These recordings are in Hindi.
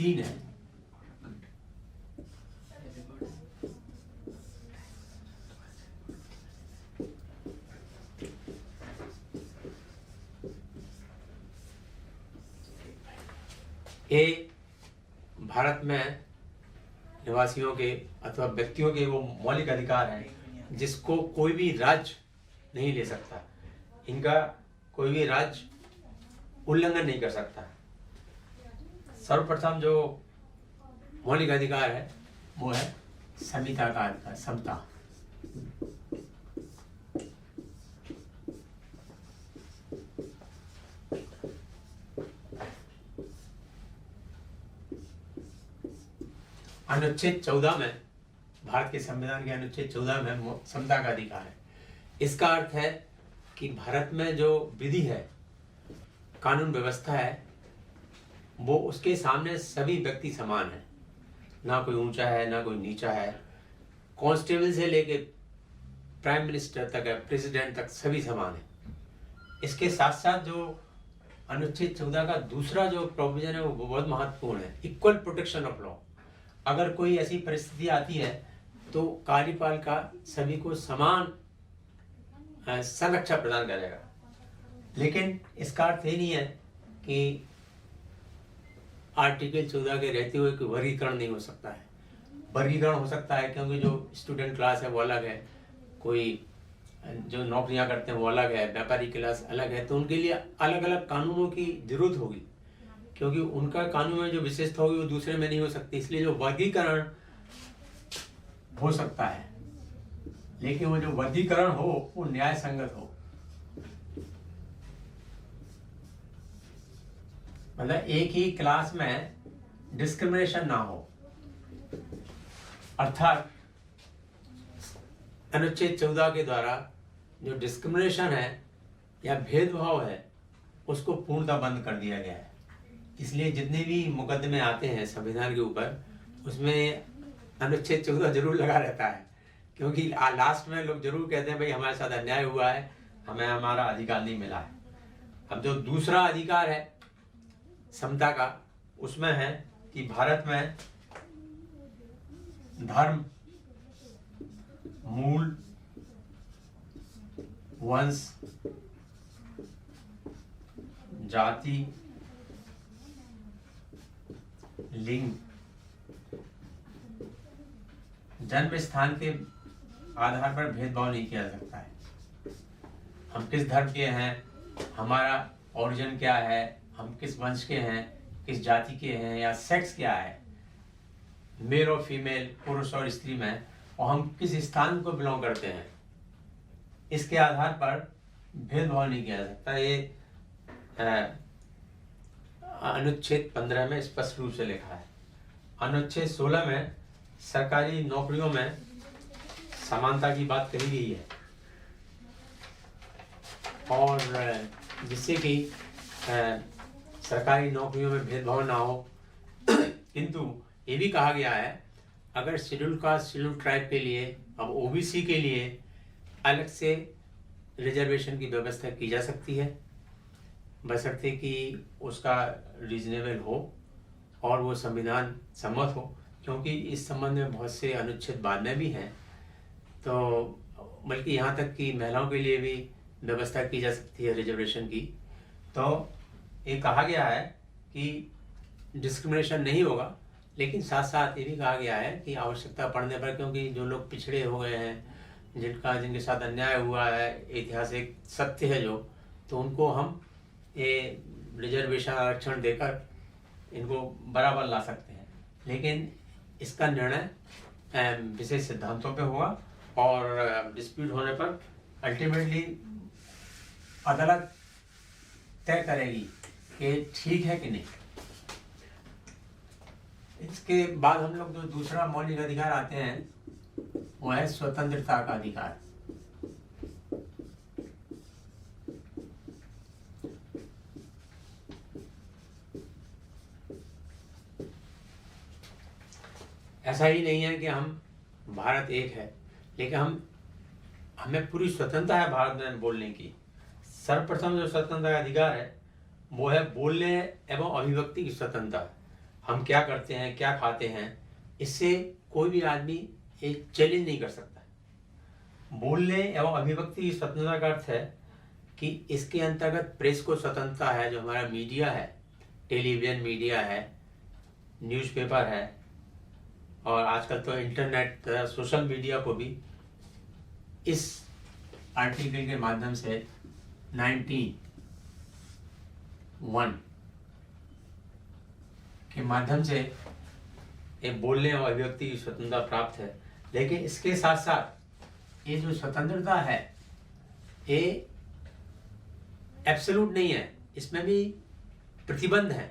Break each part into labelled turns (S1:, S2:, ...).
S1: क्लीन है। ये भारत में निवासियों के अथवा व्यक्तियों के वो मौलिक अधिकार हैं जिसको कोई भी राज्य नहीं ले सकता, इनका कोई भी राज्य उल्लंघन नहीं कर सकता। सर्वप्रथम जो मौलिक अधिकार है वो है समता का अधिकार, समता। अनुच्छेद 14 में, भारत के संविधान के अनुच्छेद 14 में समता का अधिकार है। इसका अर्थ है कि भारत में जो विधि है, कानून व्यवस्था है, वो उसके सामने सभी व्यक्ति समान है, ना कोई ऊंचा है ना कोई नीचा है। कांस्टेबल से लेके प्राइम मिनिस्टर तक है, प्रेसिडेंट तक सभी समान है। इसके साथ साथ जो अनुच्छेद 14 का दूसरा जो प्रोविजन है वो बहुत महत्वपूर्ण है, इक्वल प्रोटेक्शन ऑफ लॉ। अगर कोई ऐसी परिस्थिति आती है तो कार्यपालिका सभी को समान संरक्षा प्रदान करेगा। लेकिन इसका अर्थ ये नहीं है कि आर्टिकल 14 के रहते हुए कोई वर्गीकरण नहीं हो सकता है। वर्गीकरण हो सकता है क्योंकि जो स्टूडेंट क्लास है वो अलग है, कोई जो नौकरियां करते हैं वो अलग है, व्यापारी क्लास अलग है, तो उनके लिए अलग अलग कानूनों की जरूरत होगी, क्योंकि उनका कानून में जो विशेषता होगी वो दूसरे में नहीं हो सकती। इसलिए जो वर्गीकरण हो सकता है, लेकिन वो जो वर्गीकरण हो वो न्याय संगत हो। मतलब एक ही क्लास में डिस्क्रिमिनेशन ना हो, अर्थात अनुच्छेद 14 के द्वारा जो डिस्क्रिमिनेशन है या भेदभाव है उसको पूर्णतः बंद कर दिया गया है। इसलिए जितने भी मुकदमे आते हैं संविधान के ऊपर, उसमें अनुच्छेद 14 जरूर लगा रहता है, क्योंकि लास्ट में लोग जरूर कहते हैं भाई हमारे साथ अन्याय हुआ है, हमें हमारा अधिकार नहीं मिला है। अब जो दूसरा अधिकार है समता का, उसमें है कि भारत में धर्म, मूल, वंश, जाति, लिंग, जन्म स्थान के आधार पर भेदभाव नहीं किया जा सकता है। हम किस धर्म के हैं, हमारा ओरिजिन क्या है, हम किस वंश के हैं, किस जाति के हैं, या सेक्स क्या है, मेल और फीमेल, पुरुष और स्त्री में, और हम किस स्थान को बिलोंग करते हैं, इसके आधार पर भेदभाव नहीं किया जा सकता। ये अनुच्छेद 15 में स्पष्ट रूप से लिखा है। अनुच्छेद 16 में सरकारी नौकरियों में समानता की बात कही गई है, और जिससे कि सरकारी नौकरियों में भेदभाव ना हो। किंतु ये भी कहा गया है अगर शेड्यूल कास्ट, शेड्यूल ट्राइब के लिए, अब ओबीसी के लिए अलग से रिजर्वेशन की व्यवस्था की जा सकती है, बशर्ते कि उसका रीजनेबल हो और वो संविधान सम्मत हो, क्योंकि इस संबंध में बहुत से अनुच्छेद बाद में भी हैं। तो बल्कि यहाँ तक कि महिलाओं के लिए भी व्यवस्था की जा सकती है रिजर्वेशन की। तो ये कहा गया है कि डिस्क्रिमिनेशन नहीं होगा, लेकिन साथ साथ ये भी कहा गया है कि आवश्यकता पड़ने पर, क्योंकि जो लोग पिछड़े हो गए हैं, जिनके साथ अन्याय हुआ है, ऐतिहासिक सत्य है जो, तो उनको हम ये रिजर्वेशन आरक्षण देकर इनको बराबर ला सकते हैं। लेकिन इसका निर्णय विशेष सिद्धांतों पे होगा, और डिस्प्यूट होने पर अल्टीमेटली अदालत तय करेगी कि ठीक है कि नहीं। इसके बाद हम लोग जो दूसरा मौलिक अधिकार आते हैं वो है स्वतंत्रता का अधिकार। ऐसा ही नहीं है कि हम भारत एक है, लेकिन हमें पूरी स्वतंत्रता है भारत में बोलने की। सर्वप्रथम जो स्वतंत्रता का अधिकार है वो है बोलने एवं अभिव्यक्ति की स्वतंत्रता। हम क्या करते हैं, क्या खाते हैं, इससे कोई भी आदमी एक चैलेंज नहीं कर सकता। बोलने एवं अभिव्यक्ति की स्वतंत्रता का अर्थ है कि इसके अंतर्गत प्रेस को स्वतंत्रता है, जो हमारा मीडिया है, टेलीविज़न मीडिया है, न्यूज़पेपर है, और आजकल तो इंटरनेट तथा सोशल मीडिया को भी इस आर्टिकल के माध्यम से 91 के माध्यम से एक बोलने और अभिव्यक्ति की स्वतंत्रता प्राप्त है। लेकिन इसके साथ साथ ये जो स्वतंत्रता है ये एब्सोल्यूट नहीं है, इसमें भी प्रतिबंध है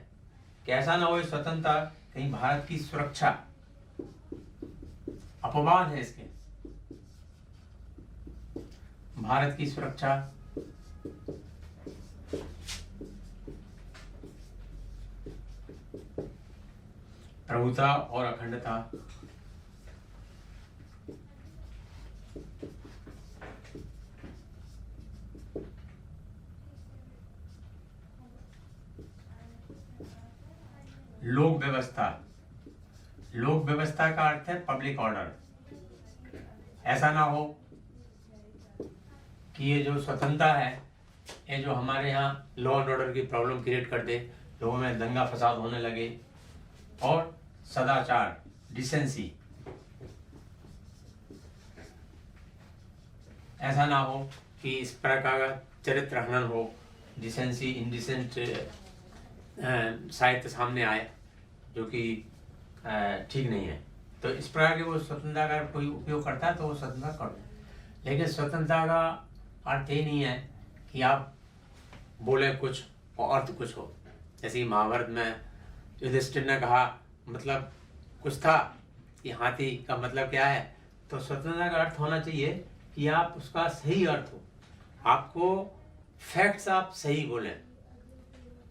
S1: कि ऐसा ना हो स्वतंत्रता कहीं भारत की सुरक्षा, अपवाद है इसके, भारत की सुरक्षा, प्रभुता और अखंडता, लोक व्यवस्था, लोक व्यवस्था का अर्थ है पब्लिक ऑर्डर। ऐसा ना हो कि ये जो स्वतंत्रता है ये जो हमारे यहाँ लॉ एंड ऑर्डर की प्रॉब्लम क्रिएट कर दे, लोगों में दंगा फसाद होने लगे, और सदाचार, डिसेंसी, ऐसा ना हो कि इस प्रकार का चरित्र हनन हो, डिसेंसी, इंडिसेंट साहित्य सामने आए जो कि ठीक नहीं है। तो इस प्रकार के वो स्वतंत्रता का कोई उपयोग करता है तो वो स्वतंत्रता कर दे। लेकिन स्वतंत्रता का अर्थ ये नहीं है कि आप बोले कुछ और अर्थ कुछ हो। जैसे कि महाभारत में युधिष्ठिर ने कहा, मतलब कुछ था कि हाथी का मतलब क्या है, तो स्वतंत्रता का अर्थ होना चाहिए कि आप उसका सही अर्थ हो, आपको फैक्ट्स आप सही बोलें,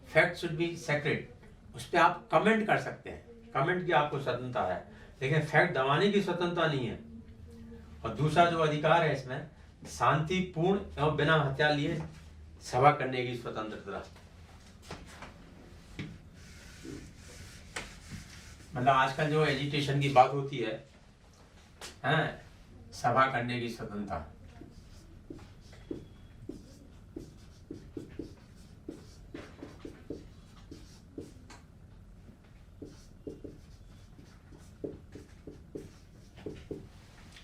S1: फैक्ट शुड बी सेक्रेट, उस पर आप कमेंट कर सकते हैं, कमेंट की आपको स्वतंत्रता है, लेकिन फैक्ट दबाने की स्वतंत्रता नहीं है। और दूसरा जो अधिकार है इसमें, शांतिपूर्ण एवं बिना हत्या लिए सभा करने की स्वतंत्रता। मतलब आजकल जो एजिटेशन की बात होती है, सभा करने की स्वतंत्रता,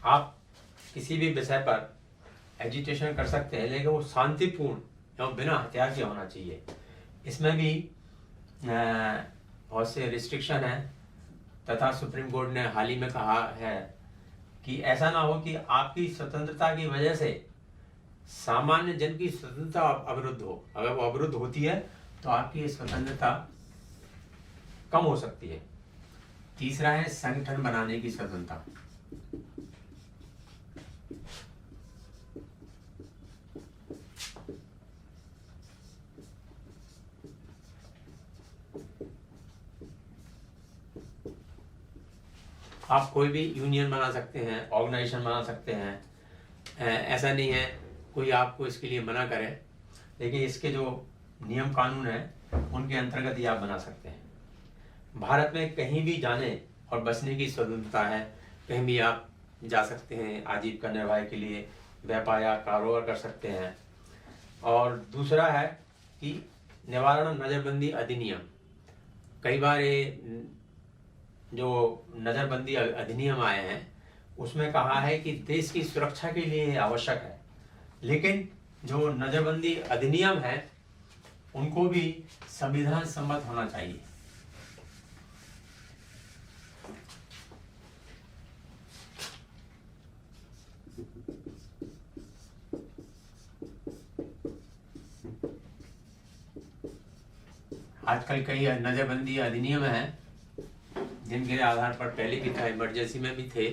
S1: आप किसी भी विषय पर एजिटेशन कर सकते हैं, लेकिन वो शांतिपूर्ण एवं बिना हथियार के होना चाहिए। इसमें भी बहुत से रिस्ट्रिक्शन है, तथा सुप्रीम कोर्ट ने हाल ही में कहा है कि ऐसा ना हो कि आपकी स्वतंत्रता की वजह से सामान्य जन की स्वतंत्रता अवरुद्ध हो। अगर वो अवरुद्ध होती है तो आपकी स्वतंत्रता कम हो सकती है। तीसरा है संगठन बनाने की स्वतंत्रता। आप कोई भी यूनियन बना सकते हैं, ऑर्गेनाइजेशन बना सकते हैं, ऐसा नहीं है कोई आपको इसके लिए मना करे, लेकिन इसके जो नियम कानून है उनके अंतर्गत ही आप बना सकते हैं। भारत में कहीं भी जाने और बसने की स्वतंत्रता है, कहीं भी आप जा सकते हैं, आजीविका निर्वाह के लिए व्यापार या कारोबार कर सकते हैं। और दूसरा है कि निवारण नज़रबंदी अधिनियम, कई बार ये जो नज़रबंदी अधिनियम आए हैं उसमें कहा है कि देश की सुरक्षा के लिए आवश्यक है, लेकिन जो नज़रबंदी अधिनियम है उनको भी संविधान सम्मत होना चाहिए। आजकल कई नज़रबंदी अधिनियम हैं जिनके आधार पर पहले भी था, इमरजेंसी में भी थे,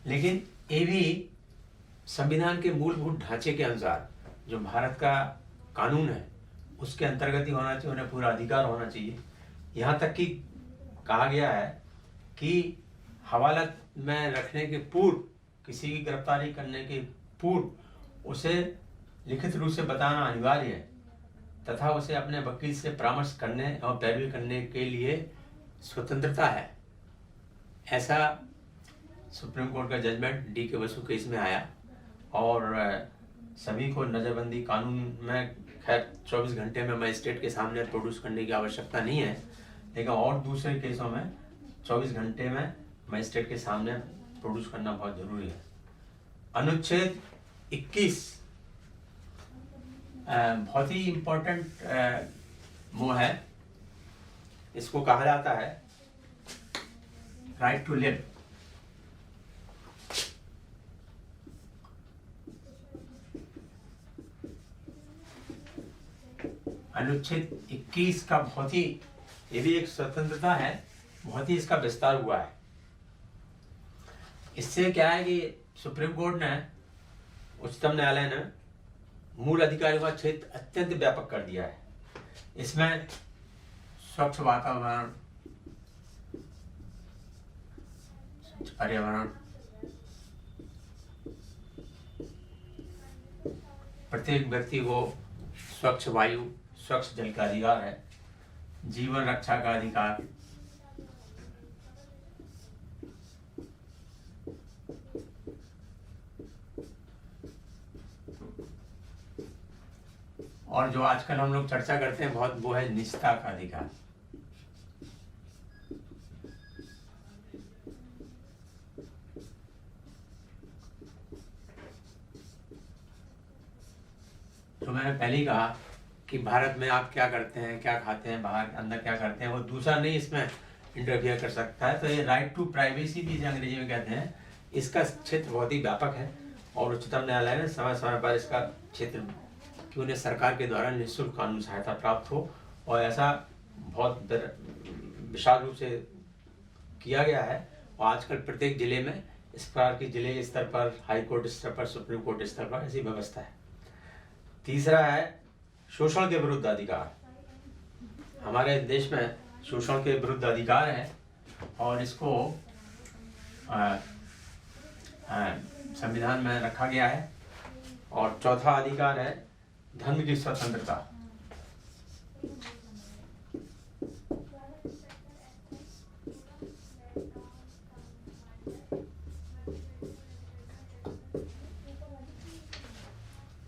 S1: लेकिन ये भी संविधान के मूलभूत ढांचे के अनुसार जो भारत का कानून है उसके अंतर्गत ही होना चाहिए, उन्हें पूरा अधिकार होना चाहिए। यहाँ तक कि कहा गया है कि हवालात में रखने के पूर्व, किसी की गिरफ्तारी करने के पूर्व उसे लिखित रूप से बताना अनिवार्य है, तथा उसे अपने वकील से परामर्श करने और पैरवी करने के लिए स्वतंत्रता है, ऐसा सुप्रीम कोर्ट का जजमेंट डी के बसु केस में आया। और सभी को नज़रबंदी कानून में खैर 24 घंटे में मजिस्ट्रेट के सामने प्रोड्यूस करने की आवश्यकता नहीं है, लेकिन और दूसरे केसों में 24 घंटे में मजिस्ट्रेट के सामने प्रोड्यूस करना बहुत ज़रूरी है। अनुच्छेद 21 बहुत ही इम्पोर्टेंट वो है, इसको कहा जाता है राइट टू लिव। अनुच्छेद 21 का बहुत ही, ये भी एक स्वतंत्रता है, बहुत ही इसका विस्तार हुआ है। इससे क्या है कि सुप्रीम कोर्ट ने, उच्चतम न्यायालय ने मूल अधिकारों का क्षेत्र अत्यंत व्यापक कर दिया है। इसमें स्वच्छ वातावरण, पर्यावरण, प्रत्येक व्यक्ति को स्वच्छ वायु, स्वच्छ जल का अधिकार है, जीवन रक्षा का अधिकार, और जो आजकल हम लोग चर्चा करते हैं बहुत, वो है निजता का अधिकार। तो मैंने पहले ही कहा कि भारत में आप क्या करते हैं, क्या खाते हैं, बाहर अंदर क्या करते हैं, वो दूसरा नहीं इसमें इंटरफियर कर सकता है। तो ये राइट टू प्राइवेसी भी अंग्रेजी में कहते हैं, इसका क्षेत्र बहुत ही व्यापक है। और उच्चतम न्यायालय ने समय समय पर इसका क्षेत्र कि उन्हें सरकार के द्वारा निःशुल्क कानूनी सहायता प्राप्त हो, और ऐसा बहुत विशाल रूप से किया गया है। और आजकल प्रत्येक जिले में इस प्रकार की जिले स्तर पर, हाई कोर्ट स्तर पर, सुप्रीम कोर्ट स्तर पर ऐसी व्यवस्था है। तीसरा है शोषण के विरुद्ध अधिकार। हमारे देश में शोषण के विरुद्ध अधिकार है और इसको संविधान में रखा गया है। और चौथा अधिकार है धर्म की स्वतंत्रता।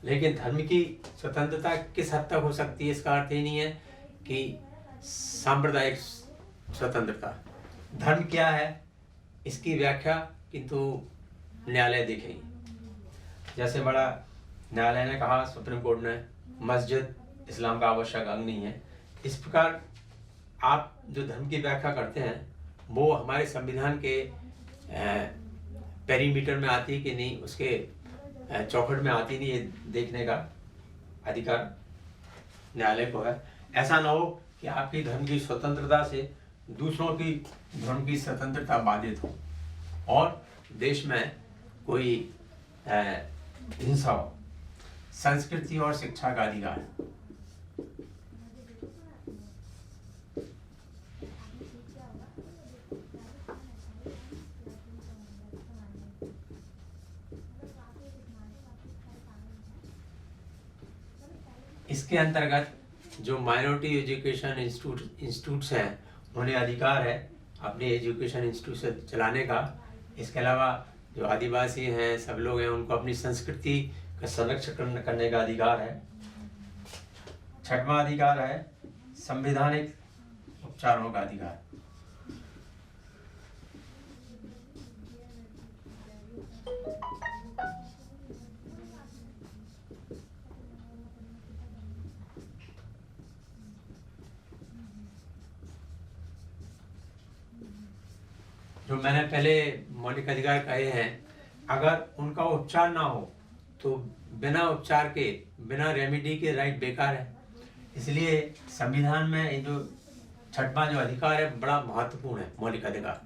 S1: लेकिन धर्म की स्वतंत्रता किस हद तक हो सकती है, इसका अर्थ ये नहीं है कि सांप्रदायिक स्वतंत्रता। धर्म क्या है इसकी व्याख्या किंतु न्यायालय देखेंगे। जैसे बड़ा न्यायालय ने कहा, सुप्रीम कोर्ट ने, मस्जिद इस्लाम का आवश्यक अंग नहीं है। इस प्रकार आप जो धर्म की व्याख्या करते हैं वो हमारे संविधान के पेरीमीटर में आती है कि नहीं, उसके चौखट में आती नहीं, ये देखने का अधिकार न्यायालय को है। ऐसा ना हो कि आपकी धर्म की स्वतंत्रता से दूसरों की धर्म की स्वतंत्रता बाधित हो और देश में कोई हिंसा हो। संस्कृति और शिक्षा का अधिकार। इसके अंतर्गत जो माइनॉरिटी एजुकेशन इंस्टीट्यूट्स हैं उन्हें अधिकार है अपने एजुकेशन इंस्टीट्यूट चलाने का। इसके अलावा जो आदिवासी हैं, सब लोग हैं, उनको अपनी संस्कृति का संरक्षण करने का अधिकार है। छठवां अधिकार है संवैधानिक उपचारों का अधिकार। जो मैंने पहले मौलिक अधिकार कहे हैं, अगर उनका उपचार ना हो तो बिना उपचार के, बिना रेमेडी के राइट बेकार है। इसलिए संविधान में ये जो छठवां जो अधिकार है बड़ा महत्वपूर्ण है, मौलिक अधिकार।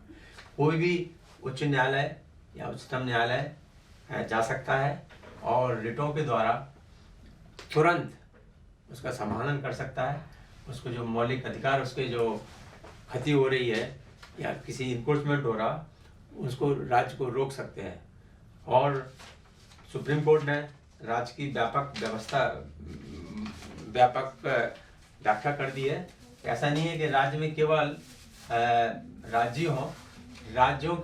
S1: कोई भी उच्च न्यायालय या उच्चतम न्यायालय जा सकता है और रिटों के द्वारा तुरंत उसका समाधान कर सकता है। उसको जो मौलिक अधिकार, उसके जो क्षति हो रही है या किसी इन्फोर्समेंट हो रहा, उसको राज्य को रोक सकते हैं। और सुप्रीम कोर्ट ने राज्य की व्यापक व्याख्या कर दी है। ऐसा नहीं है कि राज्य में केवल राज्य हों, राज्यों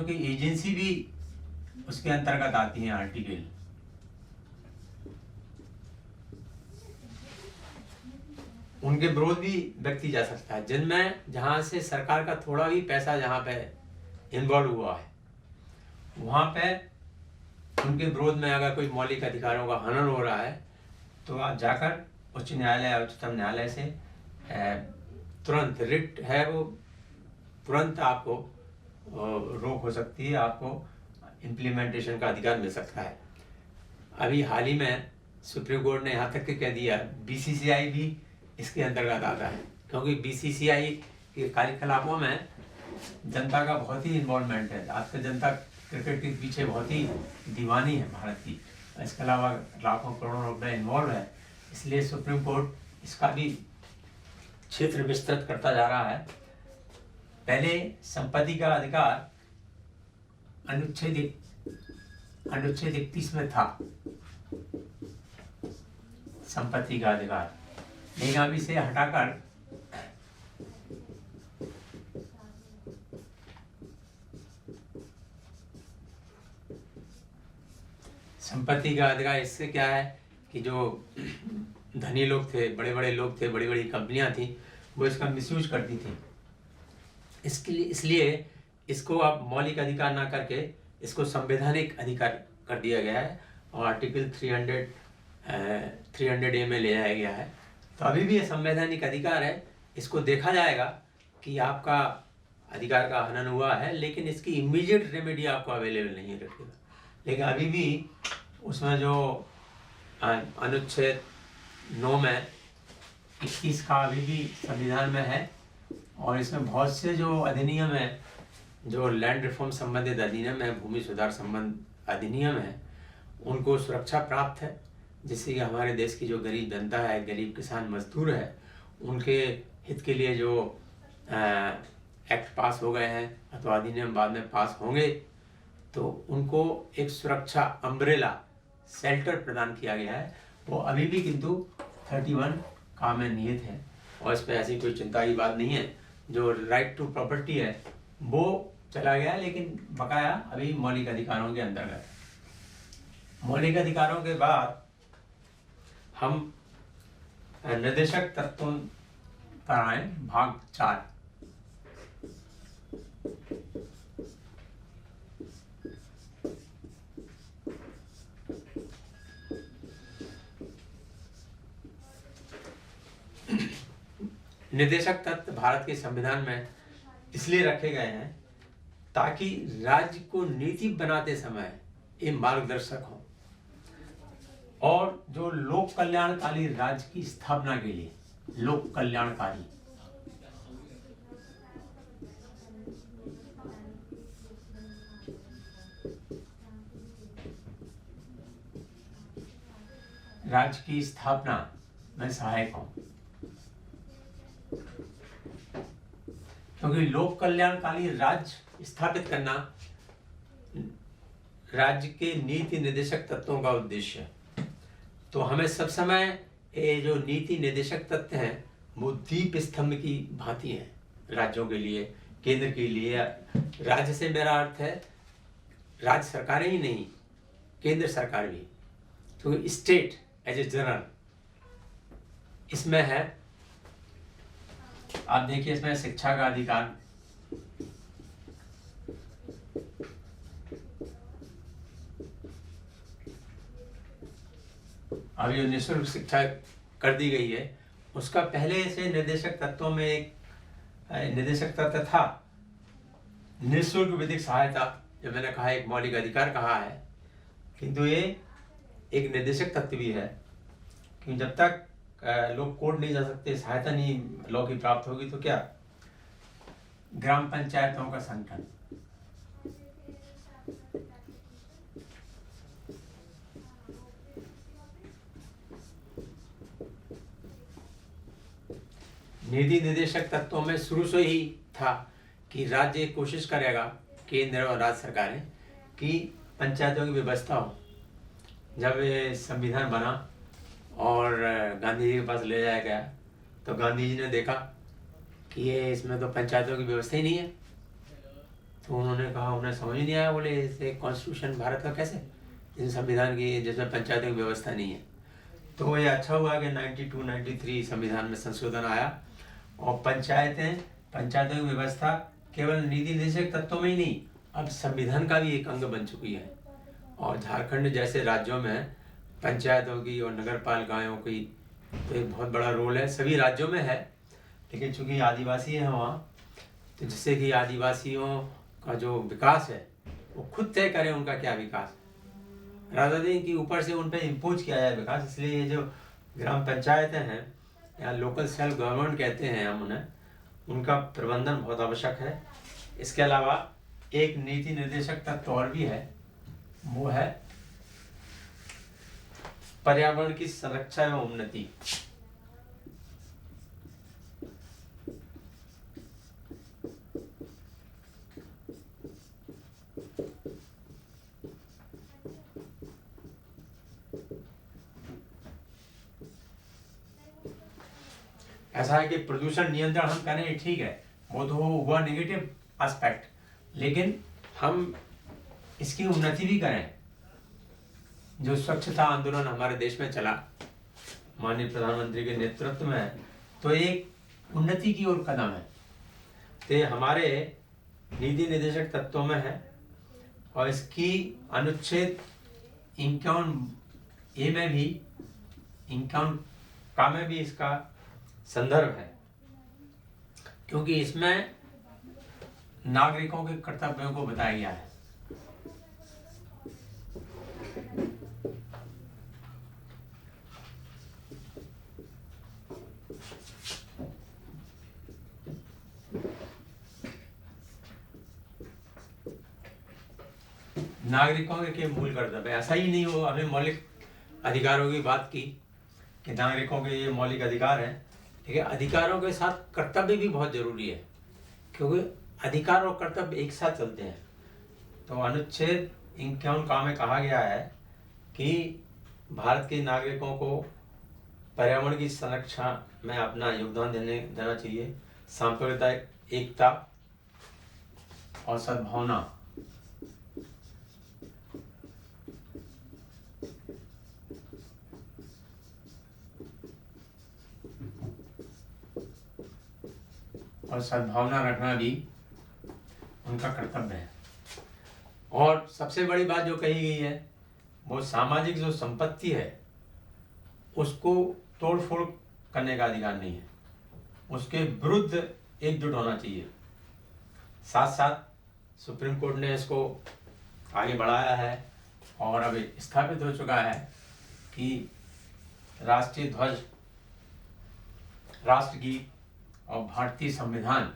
S1: की एजेंसी भी उसके अंतर्गत आती हैं आर्टिकल। उनके विरोध भी व्यक्त किया जा सकता है, जिनमें जहाँ से सरकार का थोड़ा भी पैसा जहाँ पे इन्वॉल्व हुआ है वहाँ पे उनके विरोध में अगर कोई मौलिक अधिकारों का हनन हो रहा है तो आप जाकर उच्च न्यायालय, उच्चतम न्यायालय से तुरंत रिट है वो तुरंत आपको रोक हो सकती है, आपको इम्प्लीमेंटेशन का अधिकार मिल सकता है। अभी हाल ही में सुप्रीम कोर्ट ने यहाँ तक के कह दिया बीसीसीआई भी इसके अंतर्गत आता है, क्योंकि बीसीसीआई के कार्यकलापों में जनता का बहुत ही इन्वॉल्वमेंट है। आजकल जनता क्रिकेट के पीछे बहुत ही दीवानी है भारत की, इसके अलावा लाखों करोड़ों रुपए इन्वॉल्व है, इसलिए सुप्रीम कोर्ट इसका भी क्षेत्र विस्तृत करता जा रहा है। पहले संपत्ति का अधिकार अनुच्छेद 31 में था, संपत्ति का अधिकार, लेकिन अब इसे हटाकर संपत्ति का अधिकार इससे क्या है कि जो धनी लोग थे, बड़े बड़े लोग थे, बड़ी बड़ी कंपनियां थी, वो इसका मिसयूज करती थी। इसलिए इसको अब मौलिक अधिकार ना करके इसको संवैधानिक अधिकार कर दिया गया है और आर्टिकल 300A में ले जाया गया है। तो अभी भी ये संवैधानिक अधिकार है, इसको देखा जाएगा कि आपका अधिकार का हनन हुआ है, लेकिन इसकी इमीडिएट रेमेडी आपको अवेलेबल नहीं रखेगा। लेकिन अभी भी उसमें जो अनुच्छेद 9 में 21 का अभी भी संविधान में है और इसमें बहुत से जो अधिनियम है, जो लैंड रिफॉर्म संबंधित अधिनियम है, भूमि सुधार संबंध अधिनियम है, उनको सुरक्षा प्राप्त है, जिससे कि हमारे देश की जो गरीब जनता है, गरीब किसान मजदूर है, उनके हित के लिए जो एक्ट पास हो गए हैं अथवा अधिनियम बाद में पास होंगे, तो उनको एक सुरक्षा अम्ब्रेला शेल्टर प्रदान किया गया है। वो अभी भी किंतु 31 का में निहित है और इस पर ऐसी कोई चिंता की बात नहीं है। जो राइट टू प्रॉपर्टी है वो चला गया, लेकिन बकाया अभी मौलिक अधिकारों के अंतर्गत है। मौलिक अधिकारों के बाद हम निर्देशक तत्वों पर आए, भाग 4। निर्देशक तत्व भारत के संविधान में इसलिए रखे गए हैं ताकि राज्य को नीति बनाते समय ये मार्गदर्शक हो और जो लोक कल्याणकारी राज्य की स्थापना के लिए लोक कल्याणकारी राज्य की स्थापना में सहायक हो, क्योंकि लोक कल्याणकारी राज्य स्थापित करना राज्य के नीति निर्देशक तत्वों का उद्देश्य है। तो हमें सब समय ये जो नीति निर्देशक तत्व हैं वो दीप स्तंभ की भांति हैं राज्यों के लिए, केंद्र के लिए। राज्य से मेरा अर्थ है राज्य सरकारें ही नहीं, केंद्र सरकार भी, तो स्टेट एज ए जनरल इसमें है। आप देखिए इसमें शिक्षा का अधिकार, अभी जो निःशुल्क शिक्षा कर दी गई है उसका पहले से निर्देशक तत्वों में एक निर्देशक तत्व था निःशुल्क विधिक सहायता, जो मैंने कहा एक मौलिक अधिकार कहा है, किंतु ये एक निर्देशक तत्व भी है कि जब तक लोग कोर्ट नहीं जा सकते, सहायता नहीं लॉ की प्राप्त होगी, तो क्या ग्राम पंचायतों का संगठन, नीति निर्देशक तत्वों में शुरू से ही था कि राज्य कोशिश करेगा, केंद्र और राज्य सरकारें, कि पंचायतों की व्यवस्था हो। जब ये संविधान बना और गांधी जी के पास ले जाया गया तो गांधी जी ने देखा कि ये इसमें तो पंचायतों की व्यवस्था ही नहीं है। तो उन्होंने कहा उन्हें समझ नहीं आया, बोले इसे कॉन्स्टिट्यूशन भारत का कैसे, इस संविधान की जिसमें पंचायतों की व्यवस्था नहीं है। तो ये अच्छा हुआ कि 92-93 संविधान में संशोधन आया और पंचायतों की व्यवस्था केवल नीति निर्देशक तत्वों में ही नहीं, अब संविधान का भी एक अंग बन चुकी है। और झारखंड जैसे राज्यों में पंचायतों की और नगर पालिकाओं की तो एक बहुत बड़ा रोल है, सभी राज्यों में है, लेकिन चूंकि आदिवासी हैं वहाँ, तो जिससे कि आदिवासियों का जो विकास है वो खुद तय करें उनका क्या विकास, राधा देवी की ऊपर से उन पर इम्पोज किया जाए विकास। इसलिए ये जो ग्राम पंचायतें हैं या लोकल सेल्फ गवर्नमेंट कहते हैं हम उन्हें, उनका प्रबंधन बहुत आवश्यक है। इसके अलावा एक नीति निर्देशक तत्व और भी है, वो है पर्यावरण की संरक्षा एवं उन्नति। ऐसा है कि प्रदूषण नियंत्रण हम करें ठीक है, वो तो हुआ नेगेटिव एस्पेक्ट, लेकिन हम इसकी उन्नति भी करें। जो स्वच्छता आंदोलन हमारे देश में चला माननीय प्रधानमंत्री के नेतृत्व में, तो एक उन्नति की ओर कदम है। तो ये हमारे नीति निर्देशक तत्वों में है और इसकी अनुच्छेद 51A में भी 51 का में भी इसका संदर्भ है, क्योंकि इसमें नागरिकों के कर्तव्यों को बताया गया है। नागरिकों के मूल कर्तव्य, ऐसा ही नहीं हो हमें मौलिक अधिकारों की बात की कि नागरिकों के ये मौलिक अधिकार हैं, ठीक है, अधिकारों के साथ कर्तव्य भी बहुत जरूरी है, क्योंकि अधिकार और कर्तव्य एक साथ चलते हैं। तो अनुच्छेद 51 का में कहा गया है कि भारत के नागरिकों को पर्यावरण की संरक्षा में अपना योगदान देना चाहिए, सांप्रदायिक एकता और सद्भावना रखना भी उनका कर्तव्य है। और सबसे बड़ी बात जो कही गई है, वो सामाजिक जो संपत्ति है उसको तोड़-फोड़ करने का अधिकार नहीं है, उसके विरुद्ध एकजुट होना चाहिए। साथ साथ सुप्रीम कोर्ट ने इसको आगे बढ़ाया है और अभी स्थापित हो चुका है कि राष्ट्रीय ध्वज, राष्ट्रगीत और भारतीय संविधान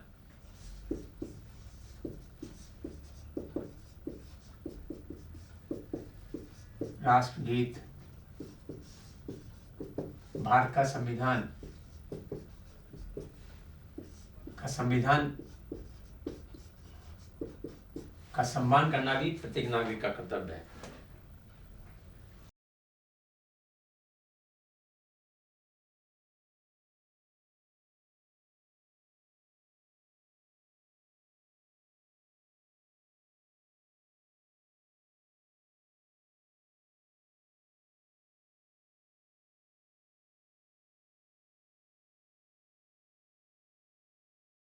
S1: राष्ट्रगीत, भारत का संविधान का सम्मान करना भी प्रत्येक नागरिक का कर्तव्य है।